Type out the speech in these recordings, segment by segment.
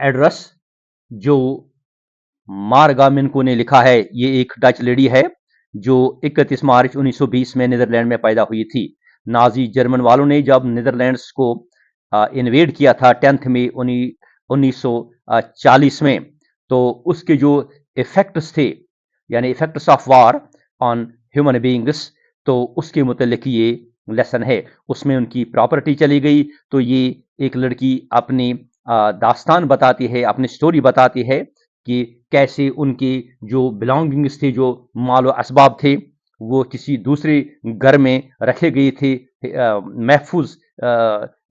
Address जो मार्गा मिनको ने लिखा है, ये एक डच लेडी है जो 31 मार्च 1920 में नीदरलैंड में पैदा हुई थी। नाजी जर्मन वालों ने जब नीदरलैंड्स को इन्वेड किया था 10 मई 1940 में, तो उसके जो इफेक्ट्स थे, यानी effects of war on human beings, तो उसके मुतल्लिक ये लेसन है। उसमें उनकी प्रॉपर्टी चली गई। तो ये एक लड़की अपनी दास्तान बताती है, अपनी स्टोरी बताती है कि कैसे उनके जो बिलोंगिंग्स थे, जो मालो असबाब थे, वो किसी दूसरे घर में रखे गए थे महफूज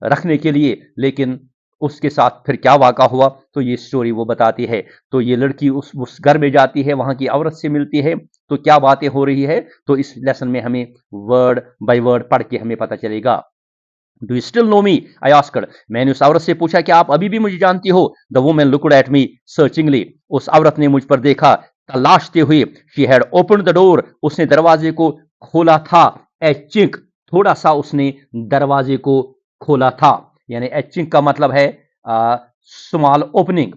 रखने के लिए, लेकिन उसके साथ फिर क्या वाक़ा हुआ, तो ये स्टोरी वो बताती है। तो ये लड़की उस घर में जाती है, वहाँ की औरत से मिलती है, तो क्या बातें हो रही है, तो इस लेसन में हमें वर्ड बाय वर्ड पढ़ के हमें पता चलेगा। Do you still know me? I asked. मैंने उस औरत से पूछा, क्या आप अभी भी मुझे जानती हो? The woman looked at me searchingly. उस औरत ने मुझ पर देखा तलाशते हुए। She had opened the door. उसने दरवाजे को खोला था। ए चिंक, थोड़ा सा उसने दरवाजे को खोला था, यानी ए चिंक का मतलब है स्मॉल ओपनिंग।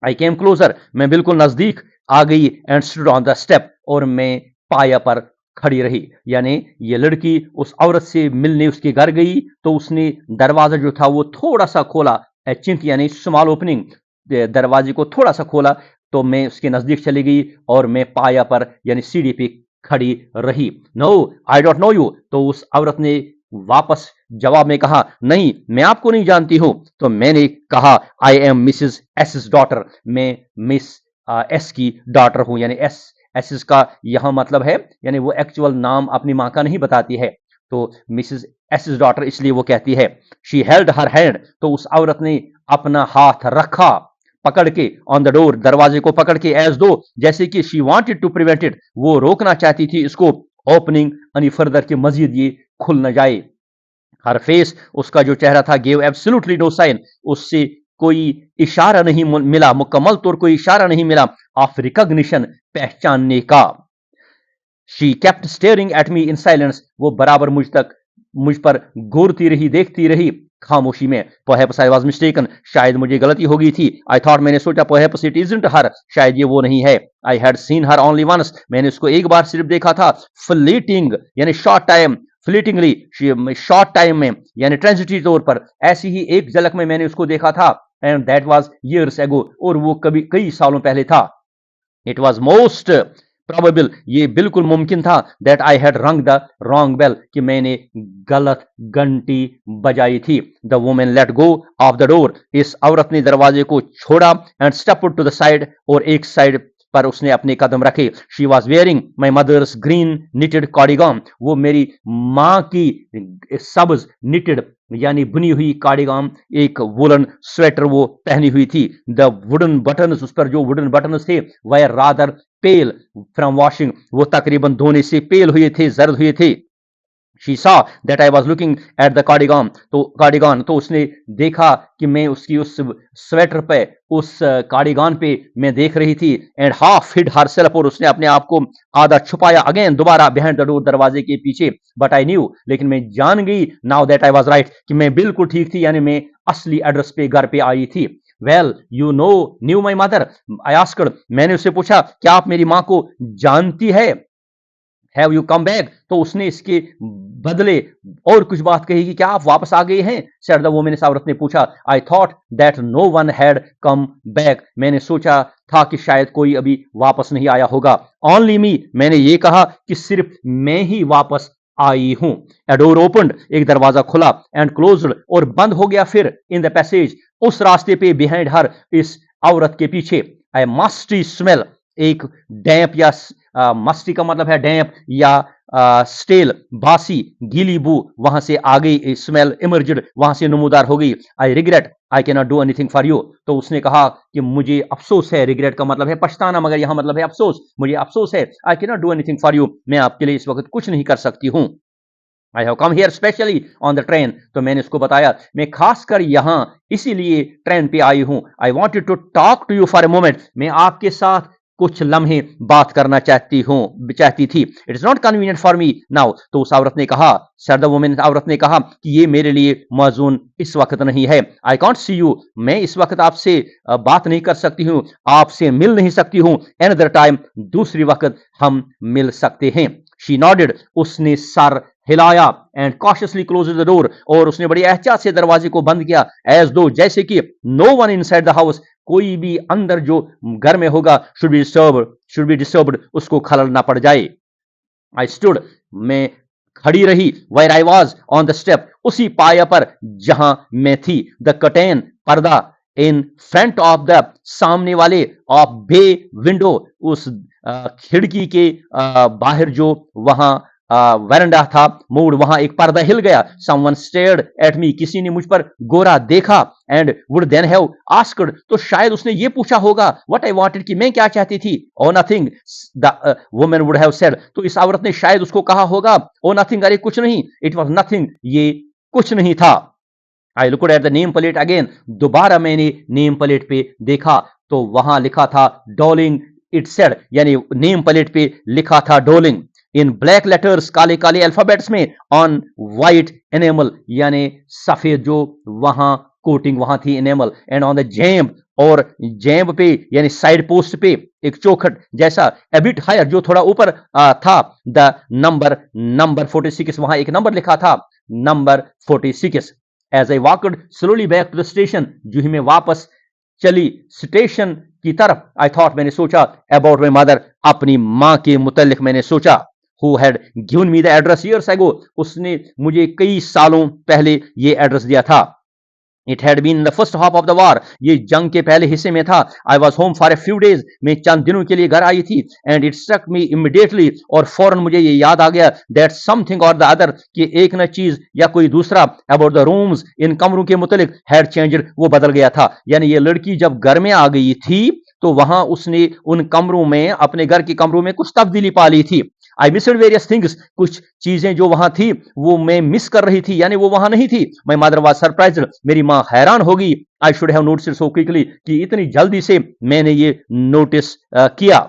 आई केम क्लोजर, मैं बिल्कुल नजदीक आ गई। And stood on the step, और मैं पाया पर खड़ी रही। यानी ये लड़की उस औरत से मिलने उसके घर गई, तो उसने दरवाजा जो था वो थोड़ा सा खोला, चिंक यानी स्मॉल ओपनिंग, दरवाजे को थोड़ा सा खोला, तो मैं उसके नजदीक चली गई और मैं पाया पर यानी सीढ़ी पे खड़ी रही। No, I don't know you. तो उस औरत ने वापस जवाब में कहा, नहीं, मैं आपको नहीं जानती हूं। तो मैंने कहा, I am Mrs S daughter, मैं मिस एस की डॉटर हूं। यानी एस का यहां मतलब है, यानी वो एक्चुअल नाम अपनी मां का नहीं बताती है, तो मिसिस एस डॉटर इसलिए वो कहती है। शी हेल्ड हर हैंड, तो उस औरत ने अपना हाथ रखा पकड़ के, ऑन द डोर, दरवाजे को पकड़ के, एज दो, जैसे कि she wanted to prevent it, वो रोकना चाहती थी इसको ओपनिंग एनी फर्दर, के मजीद ये खुल न जाए। हर फेस, उसका जो चेहरा था, गेव एब्सोल्युटली नो साइन, उससे कोई इशारा नहीं मिला, मुकम्मल तौर कोई इशारा नहीं मिला ऑफ रिकॉग्निशन, पहचानने का। She kept staring at me in silence, वो बराबर मुझ पर घूरती रही, देखती रही खामोशी में। परहैप्स आई वाज मिस्टेकन, शायद मुझे गलती हो गई थी। आई थॉट, मैंने सोचा, परहैप्स इट इजंट हर, शायद ये वो नहीं है। I had seen her only once, मैंने उसको एक बार सिर्फ देखा था। फ्लीटिंग यानी short time, fleetingly short time में, यानी ट्रांजिटरी तौर पर, ऐसी ही एक झलक में मैंने उसको देखा था। And that was years ago, और वो कभी कई सालों पहले था। इट वॉज मोस्ट प्रोबेबल, ये बिल्कुल मुमकिन था, that I had rung the wrong bell, कि मैंने गलत घंटी बजाई थी। The woman let go of the door, इस औरत ने दरवाजे को छोड़ा। And step to the side, और एक साइड पर उसने अपने कदम रखे। She was wearing my mother's green knitted cardigan, वो मेरी माँ की सब्ज निटेड यानी बुनी हुई कार्डिगन, एक वुलन स्वेटर वो पहनी हुई थी। द वुडन बटन, उस पर जो वुडन बटन थे वह रादर पेल फ्रॉम वॉशिंग, वो तकरीबन धोने से पेल हुए थे, जर्द हुए थे। She saw that I was looking at the cardigan, तो उसने देखा कि मैं उसकी उस स्वेटर पे, उस कार्डिगन पे मैं देख रही थी। एंड हाफ हिड हरसेल्फ, और उसने अपने आप को आधा छुपाया, अगेन दोबारा, बिहाइंड द डोर, दरवाजे के पीछे। बट आई न्यू, लेकिन मैं जान गई, now that I was right, कि मैं बिल्कुल ठीक थी, यानी मैं असली एड्रेस पे, घर पे आई थी। Well you knew my mother, I asked, मैंने उससे पूछा, क्या आप मेरी माँ को जानती है? हैव यू कम बैक, तो उसने इसके बदले और कुछ बात कही कि क्या आप वापस आ गए हैं? सेड द वुमन, इस औरत ने पूछा। I thought that no one had come back, मैंने सोचा था कि शायद कोई अभी वापस नहीं आया होगा। ओनली मी, मैंने ये कहा कि सिर्फ मैं ही वापस आई हूं। ए डोर ओपन्ड, एक दरवाजा खुला। एंड क्लोज्ड, और बंद हो गया फिर। इन द पैसेज, उस रास्ते पे, बिहाइंड हर, इस औरत के पीछे। ए मस्टी स्मेल, एक डैम्प या मस्टी का मतलब है डैम्प या स्टेल, बासी, गीली बू वहां से आ गई, स्मेल इमर्जड, वहां से नमूदार हो गई। I regret I can not do anything for you, तो उसने कहा कि मुझे अफसोस है। रिग्रेट का मतलब है पछताना, मगर यहां मतलब है अफसोस, मुझे अफसोस है। I can not do anything for you, मैं आपके लिए इस वक्त कुछ नहीं कर सकती हूं। I have come here specially on the train, तो मैंने उसको बताया, मैं खासकर यहां इसीलिए ट्रेन पे आई हूं। I wanted to talk to you for a moment, मैं आपके साथ कुछ लम्हे बात करना चाहती थी। It is not convenient for me now. तो उस औरत ने कहा, सर द वुमन औरत ने कहा कि ये मेरे लिए मौजून इस वक्त नहीं है। आई कॉन्ट सी यू, मैं इस वक्त आपसे बात नहीं कर सकती हूँ, आपसे मिल नहीं सकती हूँ। एनदर टाइम, दूसरी वक्त हम मिल सकते हैं। शी नॉडेड, उसने सर हिलाया and cautiously close the door, और उसने बड़ी एहतियात से दरवाजे को बंद किया, एज दो, जैसे कि no one inside the house, कोई भी अंदर जो घर में होगा शुड बी डिस्टर्ब्ड, उसको खलल ना पड़ जाए। आई स्टूड, मैं खड़ी रही, where I was on the step, उसी पाया पर जहां मैं थी। द कर्टेन, पर्दा, इन फ्रंट ऑफ द, सामने वाले, ऑफ बे, विंडो, उस खिड़की के बाहर जो वहां वैरंडा था, मूड, वहां एक पर्दा हिल गया। समवन स्टेयर्ड एट मी, किसी ने मुझ पर गोरा देखा। And would then have asked, तो शायद उसने ये पूछा होगा, व्हाट आई वांटेड, कि मैं क्या चाहती थी। ओ nothing, the woman would have said, तो इस औरत ने शायद उसको कहा होगा, ओ नथिंग, अरे कुछ नहीं। इट वाज नथिंग, ये कुछ नहीं था। I looked at the name plate again, दोबारा मैंने नेम प्लेट पे देखा, तो वहां लिखा था डॉलिंग। इट सेड, यानी नेम प्लेट पे लिखा था डॉलिंग, इन ब्लैक लेटर्स, काले काले अल्फाबेट्स में, ऑन वाइट एनेमल, यानी सफेद जो वहां कोटिंग वहां थी, एनेमल, एंड ऑन द जैम्ब, और जैम्ब पे यानी साइड पोस्ट पे एक चौखट जैसा, एबिट हायर, जो थोड़ा ऊपर था, द नंबर 46, वहां एक नंबर लिखा था, number 46। As I walked slowly back to the station, जो ही मैं वापस चली स्टेशन की तरफ, आई थॉट, मैंने सोचा, अबाउट माई मदर, अपनी मां के मुतल्लिक मैंने सोचा। Who had given me the address years ago, उसने मुझे कई सालों पहले ये एड्रेस दिया था। It had been the first half of the war, ये जंग के पहले हिस्से में था। I was home for a few days, मैं चंद दिनों के लिए घर आई थी। And it struck me immediately, और फौरन मुझे ये याद आ गया, that something or the other, कि एक न चीज या कोई दूसरा, अबाउट द रूम्स, इन कमरों के मुतलिक, हैड चेंज्ड, वो बदल गया था। यानी ये लड़की जब घर में आ गई थी, तो वहां उसने उन कमरों में, अपने घर के कमरों में कुछ तब्दीली पा ली थी। आई मिस्ड वेरियस थिंग्स, कुछ चीजें जो वहां थी वो मैं मिस कर रही थी, यानी वो वहां नहीं थी। माय मदर वाज सरप्राइज्ड, मेरी मां हैरान होगी। I should have noticed so quickly, कि इतनी जल्दी से मैंने ये नोटिस किया।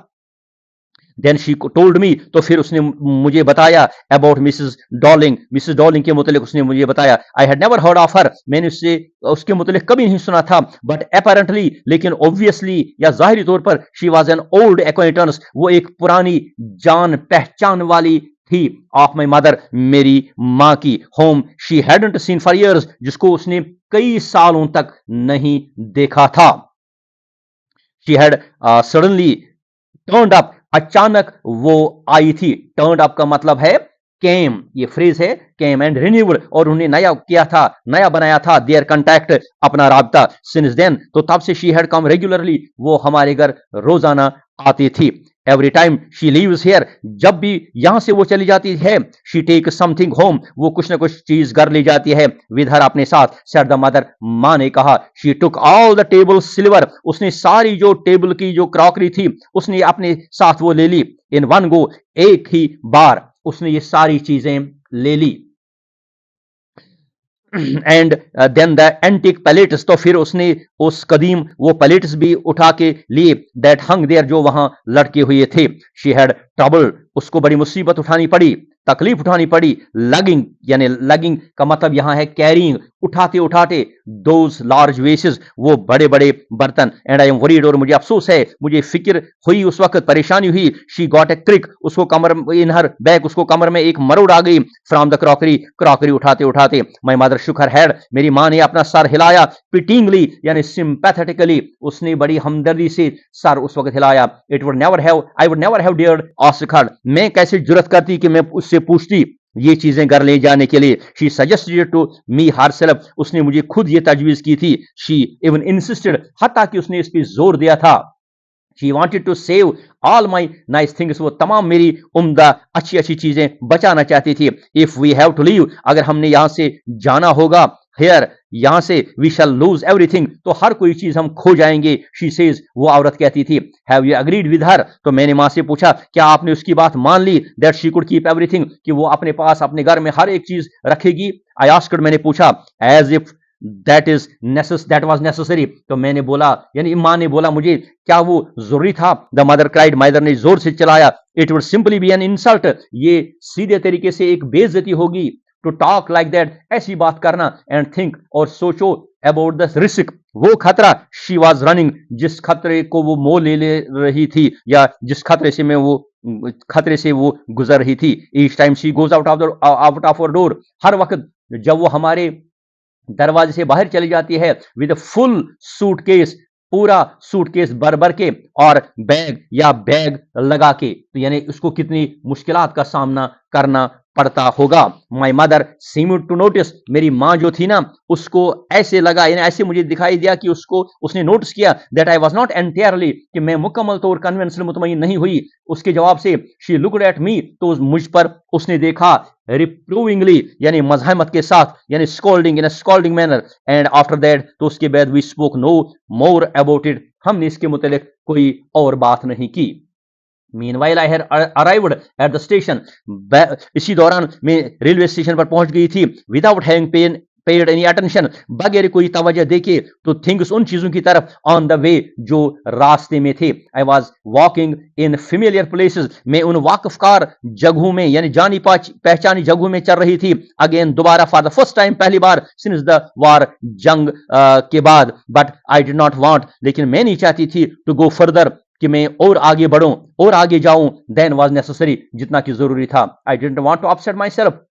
देन शी टोल्ड मी, तो फिर उसने मुझे बताया, अबाउट मिसेस डॉलिंग के मुतालिक उसने मुझे बताया। I had never heard of her, मैंने उससे उसके मुतालिक कभी नहीं सुना था। बट अपैरेंटली, लेकिन ऑब्वियसली या जाहिरी तौर पर, शी वाज एन ओल्ड एक्वाइंटेंस, वो एक पुरानी जान पहचान वाली थी, ऑफ माई मदर, मेरी मां की। Home she hadn't seen for years, जिसको उसने कई सालों तक नहीं देखा था। She had suddenly turned up, अचानक वो आई थी। टर्न्ड अप का मतलब है केम, ये फ्रेज है केम, एंड रिन्यूड, और उन्हें नया किया था, नया बनाया था, देयर कंटैक्ट, अपना राबता। सिंस देन, तो तब से शी हैड कम रेगुलरली, वो हमारे घर रोजाना आती थी। Every time she leaves here, जब भी यहां से वो चली जाती है, शी टेक समथिंग होम, वो कुछ ना कुछ चीज घर ले जाती है, विद हर, अपने साथ। सेड द मदर, मां ने कहा, she took all the table silver, उसने सारी जो टेबल की जो क्रॉकरी थी, उसने अपने साथ वो ले ली। इन वन गो, एक ही बार उसने ये सारी चीजें ले ली। And then the antique pallets, तो फिर उसने उस कदीम वो पैलेट्स भी उठा के लिए, दैट हंग देयर, जो वहां लटके हुए थे। शी हैड ट्रबल, उसको बड़ी मुसीबत उठानी पड़ी, तकलीफ उठानी पड़ी। लगिंग, यानी लगिंग का मतलब यहां है कैरिंग, उठाते उठाते, दोज लार्ज वेसेस, वो बड़े बड़े बर्तन। एंड आई एम वरीड, और मुझे अफसोस है, मुझे फिक्र हुई, उस वक्त परेशानी हुई। शी गॉट ए क्रिक, उसको कमर, इन हर बैक, उसको कमर में एक मरोड़ आ गई, फ्रॉम द क्रॉकरी, क्रॉकरी उठाते उठाते। My mother Shuk her head, मेरी मां ने अपना सर हिलाया। पिटिंगली, यानी सिंपैथेटिकली, उसने बड़ी हमदर्दी से सर उस वक्त हिलाया। It would never have, I would never have dared ask her, मैं कैसे जुर्रत करती कि मैं उससे पूछती ये चीजें घर ले जाने के लिए। She suggested to me herself, उसने मुझे खुद ये तजवीज की थी। शी इवन इंसिस्टेड, हत्ता कि उसने इस पर जोर दिया था। She wanted to save all my nice things, वो तमाम मेरी उम्दा अच्छी अच्छी चीजें बचाना चाहती थी। If we have to leave, अगर हमने यहां से जाना होगा, हियर, यहां से, वी शैल लूज एवरीथिंग, तो हर कोई चीज हम खो जाएंगे। शी सेज, वो औरत कहती थी। Have you agreed with her, तो मैंने मां से पूछा, क्या आपने उसकी बात मान ली, that she could keep everything, कि वो अपने पास, अपने घर में हर एक चीज रखेगी। आई आस्क्ड, मैंने पूछा, as if that was necessary. तो मैंने बोला, यानी माँ ने बोला मुझे, क्या वो जरूरी था? द मदर क्राइड, मदर ने जोर से चिल्लाया, it would simply be an insult, ये सीधे तरीके से एक बेइज्जती होगी, टू टॉक लाइक दैट, ऐसी बात करना, एंड थिंक, और सोचो, अबाउट द रिस्क, वो खतरा, शी वॉज रनिंग, जिस खतरे को वो मोल ले रही थी, या जिस खतरे से वो गुजर रही थी। Each time she goes out of our door, हर वक्त जब वो हमारे दरवाजे से बाहर चली जाती है, विद फुल सूटकेस, पूरा सूटकेस भर भर के, और बैग लगा के, तो यानी उसको कितनी मुश्किलात का सामना करना पड़ता होगा। My mother seem to notice, मेरी माँ जो थी ना, उसको ऐसे लगा, यानी ऐसे मुझे दिखाई दिया कि उसने नोटिस किया that I was not entirely, कि मैं मुकम्मल तौर कन्विंस्ड, मुतमईन नहीं हुई उसके जवाब से। शी लुक्ड एट मी, तो मुझ पर उसने देखा, रिप्रूविंगली, यानी मजहमत के साथ, यानी scolding, in scolding manner, and after that, तो उसके बाद we spoke no more about it, हमने इसके मुतालिक कोई और बात नहीं की। Meanwhile I had arrived at the station, इसी दौरान मैं रेलवे स्टेशन पर पहुंच गई थी, without having paid any attention, बगैर कोई तवज्जो देखे, तो थिंग्स, उन चीजों की तरफ, ऑन द वे, जो रास्ते में थे। I was walking in familiar places, मैं उन वाकफकार जगहों में, यानी जानी पहचानी जगहों में चल रही थी। अगेन, दोबारा, फॉर द फर्स्ट टाइम, पहली बार सिंस द वार, जंग के बाद। But I did not want, लेकिन मैं नहीं चाहती थी, टू गो फर्दर, कि मैं और आगे बढ़ूं, और आगे जाऊं, देन वाज नेसेसरी, जितना कि जरूरी था। I didn't want to upset myself,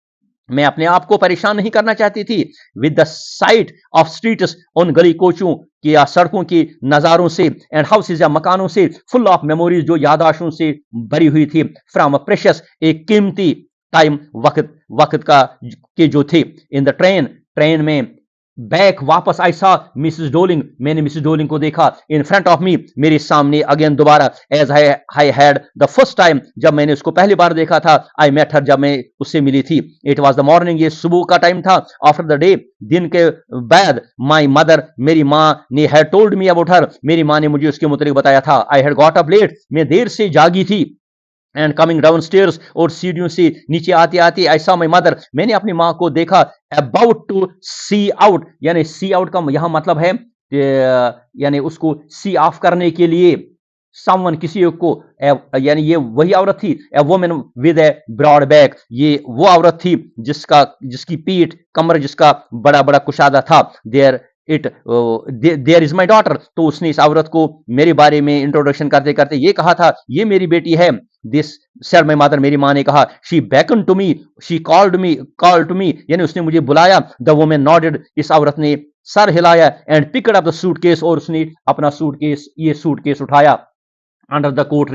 मैं अपने आप को परेशान नहीं करना चाहती थी, with the sight of streets, उन गली कोचों की या सड़कों की नजारों से, एंड हाउसेज या मकानों से, फुल ऑफ मेमोरीज, जो यादाशों से भरी हुई थी, फ्रॉम अ प्रेशियस, एक कीमती टाइम, वक्त का, के जो थे, इन द ट्रेन में, बैक, वापस, आई सा मिसेस डोलिंग, मैंने मिसेस डोलिंग को देखा, इन फ्रंट ऑफ मी, मेरे सामने, अगेन, दोबारा, as I had the first time, जब मैंने उसको पहली बार देखा था, आई मेट हर, जब मैं उससे मिली थी। इट वॉज द मॉर्निंग, ये सुबह का टाइम था, आफ्टर द डे, दिन के बाद, माई मदर, मेरी माँ ने, had told me about her, मेरी माँ ने मुझे उसके मुतालिक बताया था। I had got up late, मैं देर से जागी थी, एंड कमिंग डाउन स्टेयर्स, और सीढ़ियों से नीचे आती आती, आई सा माई मदर, मैंने अपनी माँ को देखा, अबाउट टू सी आउट, यानी सी आउट का यहां मतलब है, यानी उसको सी ऑफ करने के लिए, समवन, किसी को, यानी ये वही औरत थी, a woman with a broad back, ये वो औरत थी जिसकी पीठ, कमर, जिसका बड़ा बड़ा कुशादा था। देयर इज माई डॉटर, तो उसने इस औरत को मेरे बारे में इंट्रोडक्शन करते करते ये कहा था, ये मेरी बेटी है। दिस सेड माई मदर, मेरी माँ ने कहा, she beckoned to me, she called to me, यानी उसने मुझे बुलाया। द वुमन नॉडेड, इस औरत ने सर हिलाया, and picked up the suitcase, और उसने अपना सूटकेस उठाया, अंडर द कोट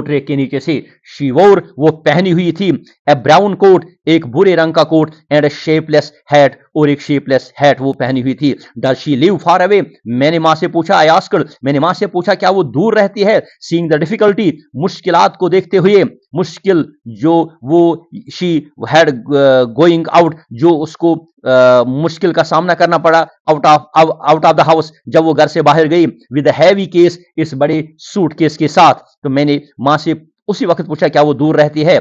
रेक के नीचे से। शी वोर, वो पहनी हुई थी, ए ब्राउन कोट, एक बुरे रंग का coat, and a shapeless hat, और एक शेपलेस हैट वो पहनी हुई थी। Does she live far away, मैंने माँ से पूछा, आई आस्क्ड, मैंने माँ से पूछा, क्या वो दूर रहती है? सीइंग द डिफिकल्टी, मुश्किलात को देखते हुए, मुश्किल जो वो, शी हैड गोइंग आउट, जो उसको मुश्किल का सामना करना पड़ा, आउट ऑफ द हाउस, जब वो घर से बाहर गई, विद हैवी केस, इस बड़े सूटकेस के साथ। तो मैंने माँ से उसी वक्त पूछा, क्या वो दूर रहती है?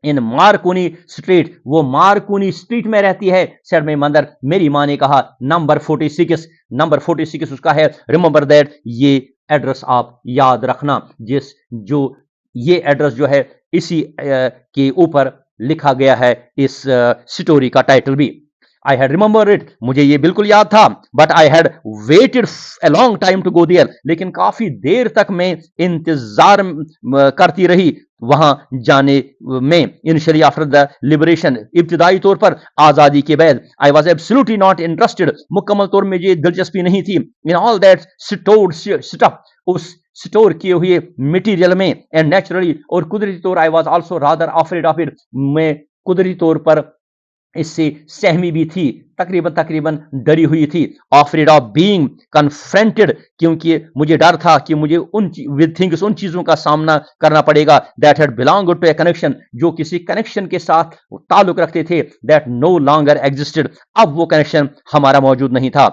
इन मार्कोनी स्ट्रीट, वो मार्कोनी स्ट्रीट में रहती है, सर में मंदर, मेरी माँ ने कहा, नंबर 46 उसका है। रिमेंबर दैट, ये एड्रेस आप याद रखना, जो ये एड्रेस जो है, इसी के ऊपर लिखा गया है, इस स्टोरी का टाइटल भी। आई हैड रिमेंबर इट, मुझे ये बिल्कुल याद था, but I had waited a long time to go there, लेकिन काफी देर तक मैं इंतजार करती रही वहां जाने में। इनिशियली आफ्टर द लिबरेशन, इब्तदाई तौर पर आजादी के बाद, I was absolutely not interested, मुकम्मल तौर में ये दिलचस्पी नहीं थी, in all that stored stuff, उस स्टोर किए हुए मटेरियल में, एंड नेचुरली, और कुदरती तौर, I was also rather afraid of it, मैं कुदरती तौर पर इससे सहमी भी थी, तकरीबन डरी हुई थी। ऑफरेड ऑफ बीइंग कन्फ्रंटेड, क्योंकि मुझे डर था कि मुझे उन चीजों का सामना करना पड़ेगा, that had belong to a connection, जो किसी कनेक्शन के साथ ताल्लुक रखते थे, दैट नो लॉन्गर एग्जिस्टेड, अब वो कनेक्शन हमारा मौजूद नहीं था।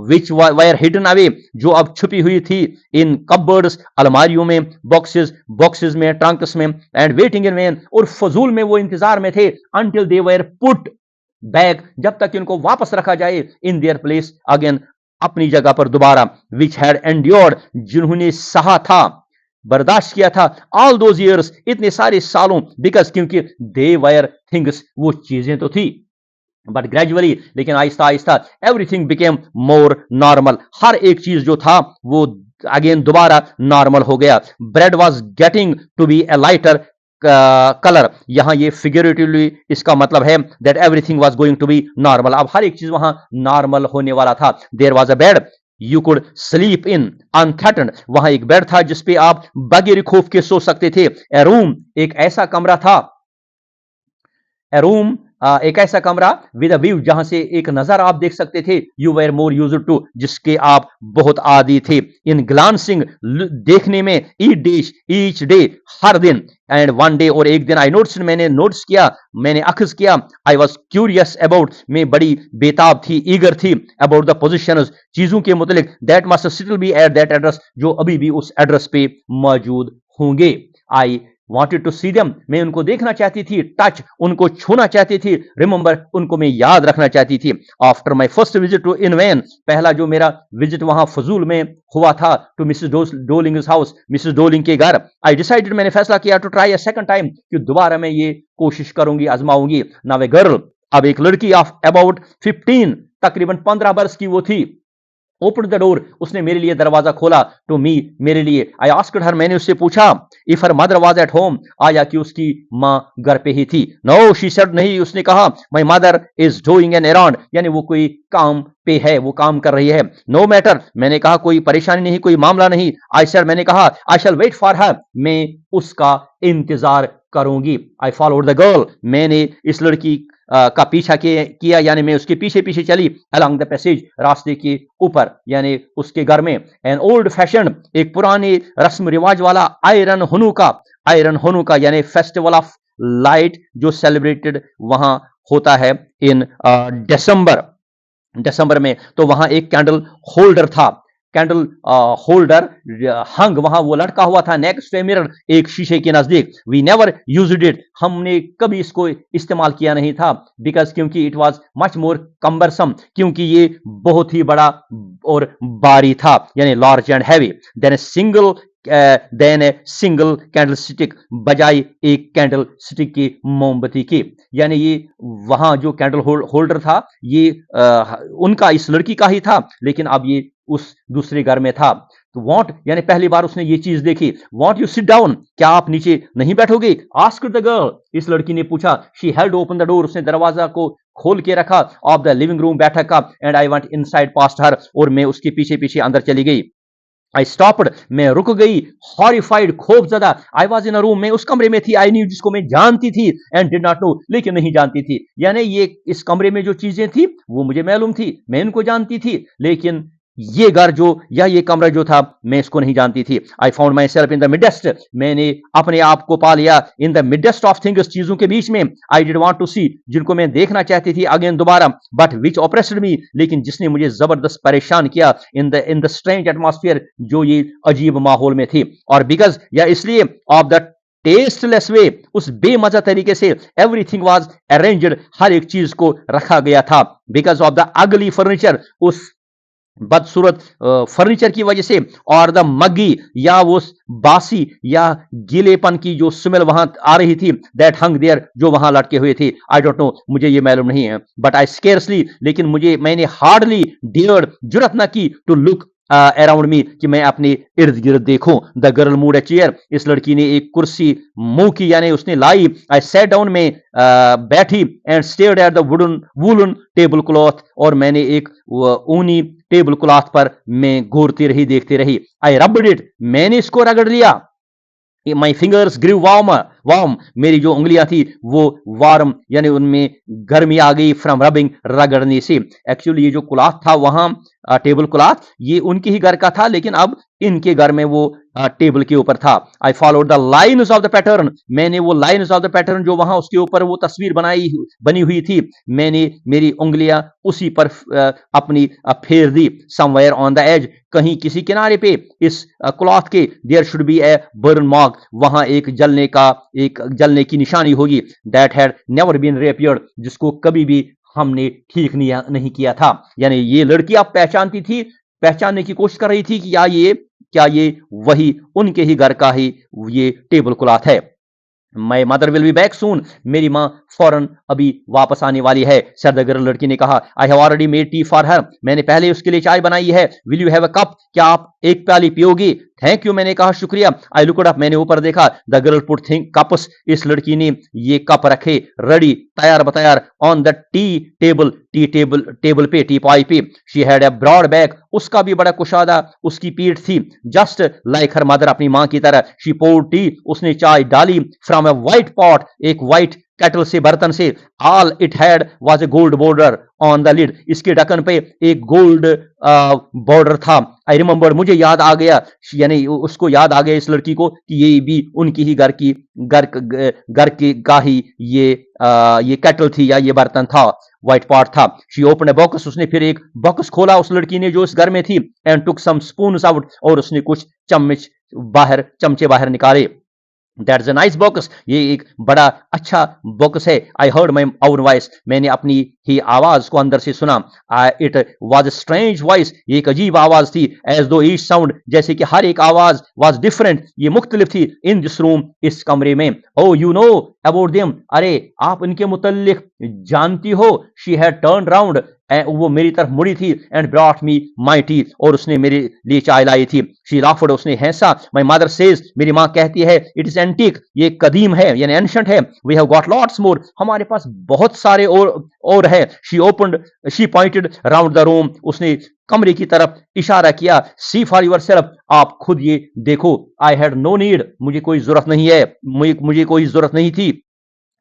विच वायर हिडन अवे, जो अब छुपी हुई थी, इन कबर्ड्स, अलमारियों में, बॉक्सेस में, ट्रंक्स में, एंड वेटिंग इन वेन, और फजूल में वो इंतजार में थे, until they were put bag, जब तक इनको वापस रखा जाए इन देयर प्लेस अगेन, अपनी जगह पर दोबारा, विच हैड एंड्योर्ड, जिन्होंने सहा था, बर्दाश्त किया था, ऑल दोज ईयर्स, इतने सारे सालों, बिकॉज क्योंकि दे वायर थिंग्स, वो चीजें तो थी, बट ग्रेजुअली, लेकिन Aahista Aahista, everything became more normal, हर एक चीज जो था वो अगेन दोबारा नॉर्मल हो गया। Bread was getting to be a lighter colour, यहां ये फिगरेटिवली इसका मतलब है that everything was going to be normal, अब हर एक चीज वहां नॉर्मल होने वाला था। There was a bed you could sleep in unthreatened, वहां एक बेड था जिसपे आप बगैर खौफ के सो सकते थे। ए रूम, एक ऐसा कमरा था, ए रूम, एक ऐसा कमरा विद अ व्यू, जहां से एक नजर आप देख सकते थे। You were more used to, जिसके आप बहुत आदी थे। इन ग्लांसिंग, देखने में, ईच डे, हर दिन, एंड वन डे, और एक दिन, आई नोट्स, मैंने नोट्स किया, मैंने अखज किया, आई वॉज क्यूरियस अबाउट, मैं बड़ी बेताब थी, ईगर थी, अबाउट द पोजिशन, चीजों के मुतलिक, that must still be at that address, जो अभी भी उस एड्रेस पे मौजूद होंगे। आई wanted to see them, मैं उनको देखना चाहती थी, टच, उनको छूना चाहती थी, रिमेंबर, उनको मैं याद रखना चाहती थी। After my first visit to in vain, पहला जो मेरा विजिट वहां फजूल में हुआ था, to Mrs Dolling house, Mrs Dolling के घर, आई डिसाइडेड, मैंने फैसला किया, to try a second time, कि दोबारा मैं ये कोशिश करूंगी, आजमाऊंगी। नाउ ए गर्ल, अब एक लड़की ऑफ अबाउट 15, तकरीबन 15 बरस की वो थी, ओपन द डोर, उसने मेरे लिए दरवाजा खोला, टू मी, मेरे लिए। आई आस्क्ड हर, मैंने उससे पूछा, if her mother was at home, आया कि उसकी मां घर पे ही थी। नो, शी सेड, नहीं, उसने कहा, my mother is doing an around, यानी वो कोई काम पे है, वो काम कर रही है। नो मैटर, मैंने कहा, कोई परेशानी नहीं, कोई मामला नहीं। आई सेड, मैंने कहा, आई शैल वेट फॉर हर, मैं उसका इंतजार करूंगी। आई फॉलोड द गर्ल, मैंने इस लड़की का पीछा किया, यानी मैं उसके पीछे पीछे चली, अलोंग द पैसेज, रास्ते के ऊपर, यानी उसके घर में। एन ओल्ड फैशन, एक पुराने रस्म रिवाज वाला आयरन हुनुका यानी फेस्टिवल ऑफ लाइट, जो सेलिब्रेटेड वहां होता है इन दिसंबर में, तो वहां एक कैंडल होल्डर था, कैंडल होल्डर हंग, वहां वो लटका हुआ था, नेक्स्ट टू मिरर, एक शीशे के नजदीक। वी नेवर यूज्ड इट, हमने कभी इसको इस्तेमाल किया नहीं था, बिकॉज क्योंकि it was much more cumbersome, क्योंकि ये बहुत ही बड़ा और भारी था, यानी large and heavy. Then a single candlestick, बजाय एक कैंडल स्टिक की, मोमबत्ती की, यानी ये वहां जो कैंडल होल्डर था, ये उनका, इस लड़की का ही था, लेकिन अब ये उस दूसरे घर में था। तो वॉन्ट, यानी पहली बार उसने ये चीज देखी। वॉन्ट यू सिट डाउन, क्या आप नीचे नहीं बैठोगे? आस्क्ड द गर्ल, इस लड़की ने पूछा। She held open the door, उसने दरवाजा को खोल के रखा, ऑफ द लिविंग रूम, बैठक का, and I went inside past her, और मैं उसके पीछे पीछे अंदर चली गई। आई स्टॉप्ड, मैं रुक गई, हॉरिफाइड, खौफजदा। I was in a room, मैं उस कमरे में थी, आई न्यू, जिसको मैं जानती थी, एंड डिड नॉट नो, लेकिन नहीं जानती थी, यानी ये इस कमरे में जो चीजें थी वो मुझे मालूम थी, मैं इनको जानती थी, लेकिन ये घर जो, या ये कमरा जो था, मैं इसको नहीं जानती थी। I found my self in the midst, मैंने अपने आप को पा लिया in the midst of things, चीजों के बीच में। आई डिड वांट टू सी, जिनको मैं देखना चाहती थी अगेन, दोबारा, बट विच ऑप्रेस्ड मी, लेकिन जिसने मुझे जबरदस्त परेशान किया, इन द स्ट्रेंज एटमॉस्फेयर, जो ये अजीब माहौल में थी, और बिकॉज, या इसलिए, ऑफ द टेस्टलेस वे, उस बेमजा तरीके से, एवरीथिंग वाज अरेंज्ड, हर एक चीज को रखा गया था, because of the ugly furniture, उस बदसूरत फर्नीचर की वजह से, और द मग्गी, या वो बासी या गीलेपन की जो स्मेल वहां आ रही थी, दैट हंग देयर, जो वहां लटके हुए थे। आई डोंट नो, मुझे ये मालूम नहीं है, बट आई स्केर्सली, लेकिन मैंने हार्डली डेयर्ड, जुरत ना की, टू लुक अराउंड मी, कि मैं अपने इर्द गिर्द देखूं। The girl mood a chair, इस लड़की ने एक कुर्सी मुंह की, यानी उसने लाई। आई सैट डाउन, में बैठी, and stared at the woollen table cloth, और मैंने एक ऊनी टेबल क्लॉथ पर मैं घूरती रही, देखती रही। आई रब्ड इट, मैंने इसको रगड़ लिया। माई फिंगर्स ग्रीव वार्म, मेरी जो उंगलियां थी वो वार्म, यानी उनमें गर्मी आ गई, फ्रॉम रबिंग, रगड़ने से। एक्चुअली ये जो क्लॉथ था वहां, टेबल क्लॉथ, ये उनके ही घर का था, लेकिन अब इनके घर में वो टेबल के ऊपर था। I followed the lines of the pattern, मैंने वो लाइन्स ऑफ द पैटर्न जो वहां उसके ऊपर वो तस्वीर बनी हुई थी, मैंने मेरी उंगलियां उसी पर अपनी फेर दी। समवेयर ऑन द एज, कहीं किसी किनारे पे इस क्लॉथ के, there should be a burn mark, वहां एक जलने की निशानी होगी, that had never been reappeared, जिसको कभी भी हमने ठीक नहीं किया था। यानी ये लड़की आप पहचानने की कोशिश कर रही थी कि क्या ये वही उनके ही घर का ही ये टेबल क्लॉथ है। My mother will be back soon, मेरी माँ फौरन अभी वापस आने वाली है, सर द गर्ल, लड़की ने कहा। I have already made tea for her, मैंने पहले उसके लिए चाय बनाई है। Will you have a cup, क्या आप एक प्याली पियोगी? थैंक यू, मैंने कहा शुक्रिया। आई लुकड अप, मैंने ऊपर देखा। The girl put think cups, इस लड़की ने ये कप रखे रेडी, तैयार बतैयार, ऑन द टेबल पे, टी पाई पे। She had a broad back, उसका भी बड़ा कुशादा उसकी पीठ थी, जस्ट लाइक हर मदर, अपनी मां की तरह। शी पोर्ड टी, उसने चाय डाली, फ्रॉम अ व्हाइट पॉट, एक व्हाइट केटल से, बर्तन से। All it had was a gold border on the lid, इसके ढक्कन पे एक गोल्ड बॉर्डर था। आई रिमेंबर, मुझे याद आ गया, यानी उसको याद आ गया इस लड़की को कि ये भी उनकी ही घर की का ही ये केटल थी या ये बर्तन था, व्हाइट पॉट था। शी ओपन ए बॉक्स, उसने फिर एक बॉक्स खोला उस लड़की ने जो इस घर में थी। And took some spoons out, और उसने कुछ चमचे बाहर निकाले। दैट्स अ नाइस बॉक्स, ये एक बड़ा अच्छा बॉक्स है। I heard my our voice, मैंने अपनी ही आवाज को अंदर से सुना। It was a strange voice, ये एक अजीब आवाज थी। एज दो ईच साउंड, जैसे कि हर एक आवाज वॉज डिफरेंट, ये मुख्तलिफ थी। इन दिस रूम, इस कमरे में। ओ यू नो अबाउट देम, अरे आप इनके मुतल्लिक जानती हो। शी हैड टर्न राउंड, वो मेरी तरफ मुड़ी थी। And brought me my T, और उसने मेरे लिए चाय लाई थी। शी लाफ्ड, उसने हंसा। माई मदर सेज, मेरी माँ कहती है, इट इज एंटीक, ये कदीम है यानी एंशंट है। We have got lots more, हमारे पास बहुत सारे और है। She pointed round the room, उसने कमरे की तरफ इशारा किया। सी फॉर योर सेल्फ, आप खुद ये देखो। आई हैड नो नीड, मुझे कोई जरूरत नहीं है, मुझे कोई जरूरत नहीं थी।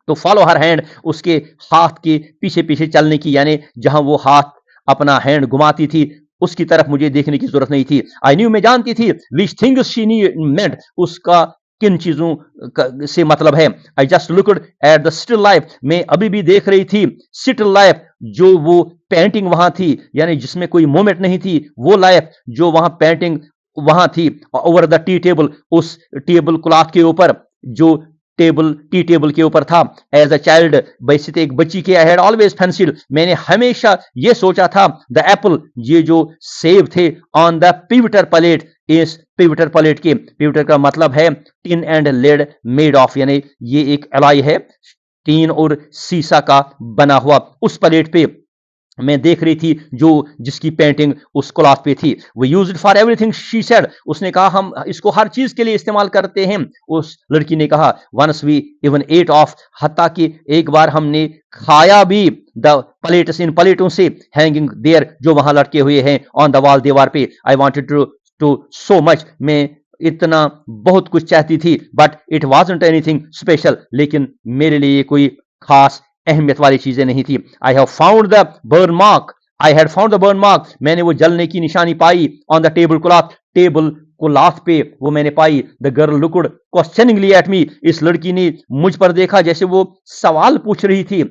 तो फॉलो हर हैंड, उसके हाथ के पीछे पीछे चलने की, यानी जहां वो हाथ अपना हैंड घुमाती थी उसकी तरफ मुझे देखने की जरूरत नहीं थी। आई न्यू, मैं जानती थी। विच थिंग्स शी मेंट, उसका किन चीजों से मतलब है। I just looked at the still life, मैं अभी भी देख रही थी स्टिल लाइफ, जो वो पेंटिंग वहां थी, यानी जिसमें कोई मोमेंट नहीं थी, वो लाइफ जो वहां पेंटिंग वहां थी। ओवर द टी टेबल, उस टेबल क्लॉथ के ऊपर, जो टी टेबल के ऊपर था। एज अ चाइल्ड, वैसे एक बच्ची के, आई हैड ऑलवेज फैंसीड, मैंने हमेशा ये सोचा था। द एप्पल, ये जो सेब थे, ऑन द पिवटर प्लेट, इस पिवटर प्लेट के, पिवटर का मतलब है tin and lead made of, यानी ये एक एलॉय है, टीन और सीसा का बना हुआ। उस प्लेट पे मैं देख रही थी जो जिसकी पेंटिंग उस क्लॉथ पे थी। We use it for everything, she said, उसने कहा हम इसको हर चीज के लिए इस्तेमाल करते हैं। उस लड़की ने कहा। Once we even ate off, हत्ता कि एक बार हमने खाया भी। द प्लेट्स, इन प्लेटों से, हैंगिंग देयर, जो वहां लटके हुए हैं, ऑन द वॉल, दीवार पे। I wanted to so much, मैं इतना बहुत कुछ चाहती थी। But it wasn't anything special, लेकिन मेरे लिए कोई खास अहमियत वाली चीजें नहीं थी। I have found the burn mark, I had found the burn mark, मैंने वो जलने की निशानी पाई। On the table cloth, table cloth पे वो मैंने पाई। The girl looked questioningly at me, इस लड़की ने मुझ पर देखा जैसे वो सवाल पूछ रही थी।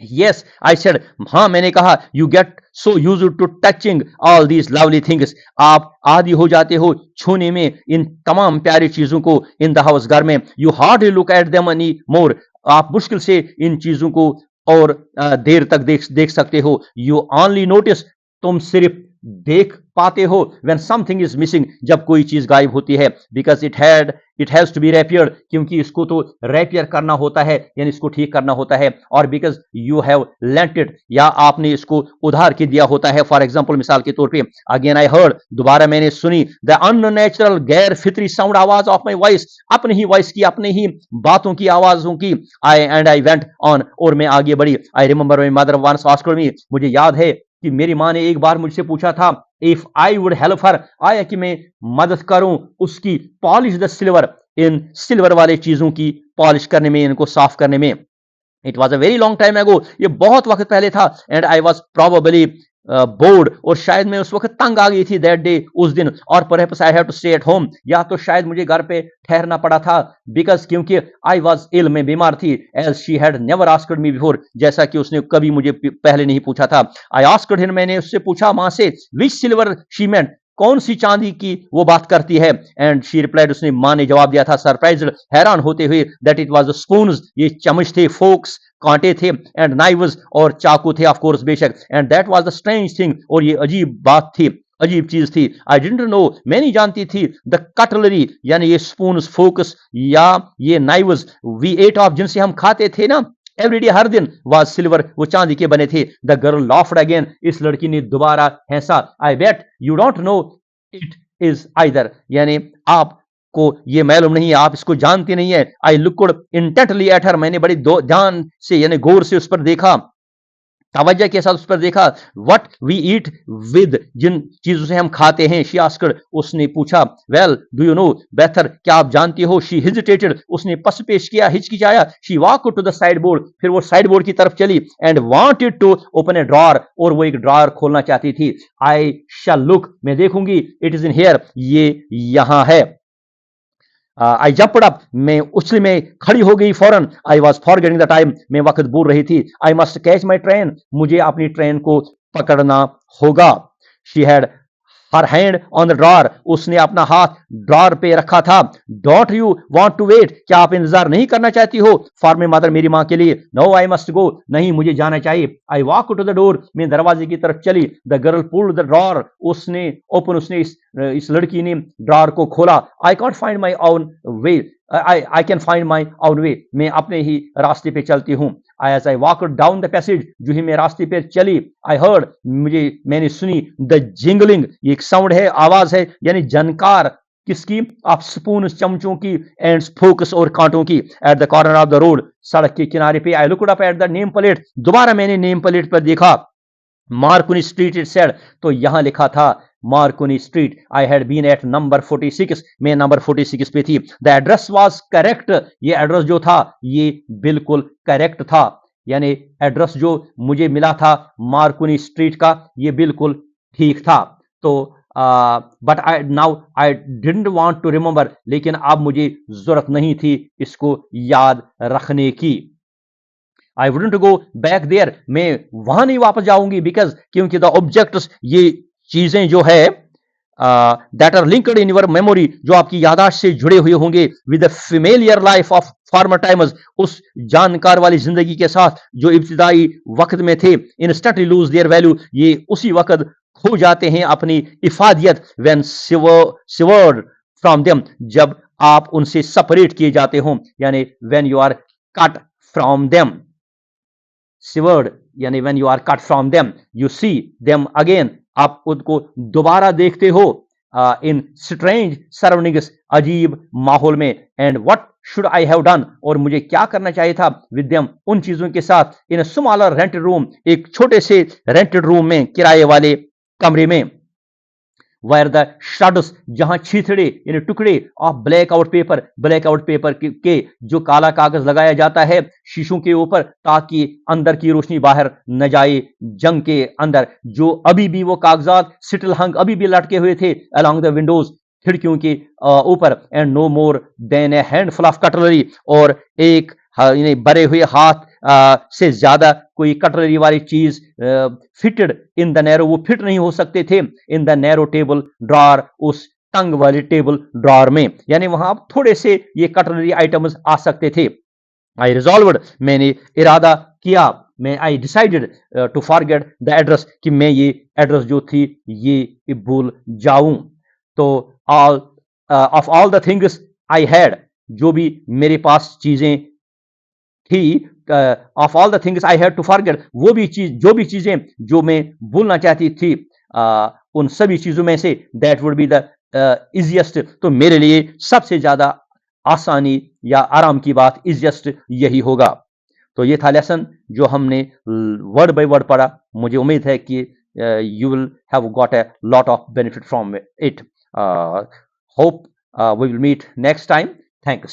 यस आई सेड, हाँ मैंने कहा। You get so use to touching all these lovely things, आप आदि हो जाते हो छूने में इन तमाम प्यारी चीजों को। इन द हाउस, घर में। You hardly look at them any more, आप मुश्किल से इन चीजों को और देर तक देख सकते हो। यू ओनली नोटिस, तुम सिर्फ देख पाते हो। व्हेन समथिंग इज मिसिंग, जब कोई चीज गायब होती है। Because it has to be repaired, क्योंकि इसको तो रेपियर करना होता है, यानी इसको ठीक करना होता है। और because you have lent it, या आपने इसको उधार के दिया होता है। फॉर एग्जाम्पल, मिसाल के तौर पे, अगेन आई हर्ड, दोबारा मैंने सुनी, द अननेचुरल, गैर फितरी साउंड, आवाज ऑफ माई वॉइस, अपने ही वॉइस की, अपने ही बातों की, आवाजों की। आई वेंट ऑन, और मैं आगे बढ़ी। I remember my mother once asked me, मुझे याद है कि मेरी माँ ने एक बार मुझसे पूछा था, if I would help her, आया कि मैं मदद करूं उसकी, polish the silver, in silver वाले चीजों की पॉलिश करने में, इनको साफ करने में। It was a very long time एगो, ये बहुत वक्त पहले था। And I was probably board, और शायद मैं उस वक्त तंग आ गई थी दैट डे, उस दिन। और perhaps I have to stay at home, या तो शायद मुझे घर पे ठहरना पड़ा था। बिकॉज, क्योंकि आई वॉज इल, मैं बीमार थी। As she had never asked me before, जैसा कि उसने कभी मुझे पहले नहीं पूछा था। आई आस्क्ड हिम, मैंने उससे पूछा मां से, विच सिल्वर शी मेंट, कौन सी चांदी की वो बात करती है। एंड शी रिप्लाइड, उसने मां ने जवाब दिया था सरप्राइज्ड, हैरान होते हुए, that it was the spoons, ये चम्मच थे, फोक्स, कांटे थे, एंड नाइव्स और चाकू थे ऑफ कोर्स बेशक, and that was the strange thing, और ये अजीब बात थी, अजीब चीज थी। आई डिडंट नो, मैं नहीं जानती थी, द कटलरी यानी ये स्पून, फोकस या ये नाइव्स वी एट ऑफ, जिनसे हम खाते थे ना एवरीडे हर दिन, वाज सिल्वर, वो चांदी के बने थे। द गर्ल लॉफ्ड अगेन, इस लड़की ने दोबारा हंसा। I bet you don't know it is either, यानी आप को ये मालूम नहीं है, आप इसको जानते नहीं है। I looked intently at her, मैंने बड़ी ध्यान से यानी गौर से उस पर देखा, तवज्जो के साथ उस पर देखा। व्हाट वी ईट विद, जिन चीजों से हम खाते हैं। शी आस्क्ड, उसने पूछा। वेल डू यू नो, बेहतर क्या आप जानती हो। शी हेजिटेटेड, उसने पस पेश किया, हिचकिचाया। She walked to the sideboard, फिर वो साइड बोर्ड की तरफ चली, and wanted to open a drawer, और वो एक ड्रॉर खोलना चाहती थी। आई शैल लुक, मैं देखूंगी, इट इज इन हियर, ये यहां है। आई जंप्ड अप, मैं उछली में खड़ी हो गई फौरन। I was forgetting the time, मैं वक्त भूल रही थी। I must catch my train, मुझे अपनी ट्रेन को पकड़ना होगा। She had her hand on the drawer, उसने अपना हाथ ड्रॉर पे रखा था। Don't you want to wait, क्या आप इंतजार नहीं करना चाहती हो, फॉर माई मदर, मेरी मां के लिए। नो आई मस्ट गो, नहीं मुझे जाना चाहिए। I walk to the door, मैं दरवाजे की तरफ चली। The girl pulled the drawer, उसने ओपन, उसने इस लड़की ने ड्रॉर को खोला। I can't find my own way, I can find my own way, मैं अपने ही रास्ते पे चलती हूँ। As I walked down the passage, जो ही मैं रास्ते पे चली, I heard, मैंने सुनी, the jingling, ये एक साउंड है, आवाज है, यानी जनकार किसकी, आप स्पून, चमचों की, एंड फोकस और कांटों की। At the corner of the road, सड़क के किनारे पे। I looked up at the name plate, दोबारा मैंने नेम प्लेट पर देखा। मार्कोनी स्ट्रीट इट सेड, तो यहां लिखा था Marconi street. I had been at number 46, मैं नंबर 46 पे थी। द एड्रेस वाज करेक्ट, ये एड्रेस जो था ये बिल्कुल करेक्ट था, यानी एड्रेस जो मुझे मिला था मार्कोनी स्ट्रीट का, ये बिल्कुल ठीक था। तो but I now I didn't want to remember, लेकिन अब मुझे जरूरत नहीं थी इसको याद रखने की। I wouldn't go back there, मैं वहां नहीं वापस जाऊंगी, बिकॉज क्योंकि द ऑब्जेक्ट्स, ये चीजें जो है that are linked in your memory, जो आपकी यादाश्त से जुड़े हुए होंगे, with the familiar life of former times, उस जानकार वाली जिंदगी के साथ जो इब्तिदाई वक्त में थे। इंस्टेंटली लूज देयर वैल्यू, ये उसी वक्त खो जाते हैं अपनी इफादियत। व्हेन सिवर्ड फ्रॉम देम, जब आप उनसे सेपरेट किए जाते हो, यानी when you are cut from them. Severed यानी when you are cut from them, you see them again, आप उनको दोबारा देखते हो इन स्ट्रेंज सराउंडिंग्स, अजीब माहौल में। And what should I have done, और मुझे क्या करना चाहिए था, विद देम, उन चीजों के साथ। इन अ स्मॉलर रेंटेड रूम, एक छोटे से रेंटेड रूम में, किराए वाले कमरे में। वायर द शेडोस, जहां छीथड़े यानी टुकड़े ऑफ ब्लैकआउट पेपर के जो काला कागज लगाया जाता है शीशों के ऊपर, ताकि अंदर की रोशनी बाहर न जाए। जंग के अंदर जो अभी भी वो कागजात सिटल हंग अभी भी लटके हुए थे अलोंग द विंडोज, खिड़कियों के ऊपर। And no more than a handful of cutlery, और एक बरे हुए हाथ से ज्यादा कोई कटलरी वाली चीज फिटेड इन द नैरो, वो फिट नहीं हो सकते थे in the narrow table drawer, उस तंग वाली टेबल ड्रॉर में, यानी वहां थोड़े से ये कटलरी आइटम्स आ सकते थे। आई रिजॉल्व्ड, मैंने इरादा किया, मैं I decided to forget the address, कि मैं ये एड्रेस जो थी ये भूल जाऊं। तो all of all the things I had, जो भी मेरे पास चीजें थी, of all the things I had to forget, वो भी चीज, जो भी चीजें जो मैं भूलना चाहती थी, उन सभी चीजों में say that would be the easiest, तो मेरे लिए सबसे ज्यादा आसानी या आराम की बात इजिएस्ट यही होगा। तो ये था लेसन जो हमने वर्ड बाय वर्ड पढ़ा। मुझे उम्मीद है कि you will have got a lot of benefit from it. Hope we will meet next time. Thanks.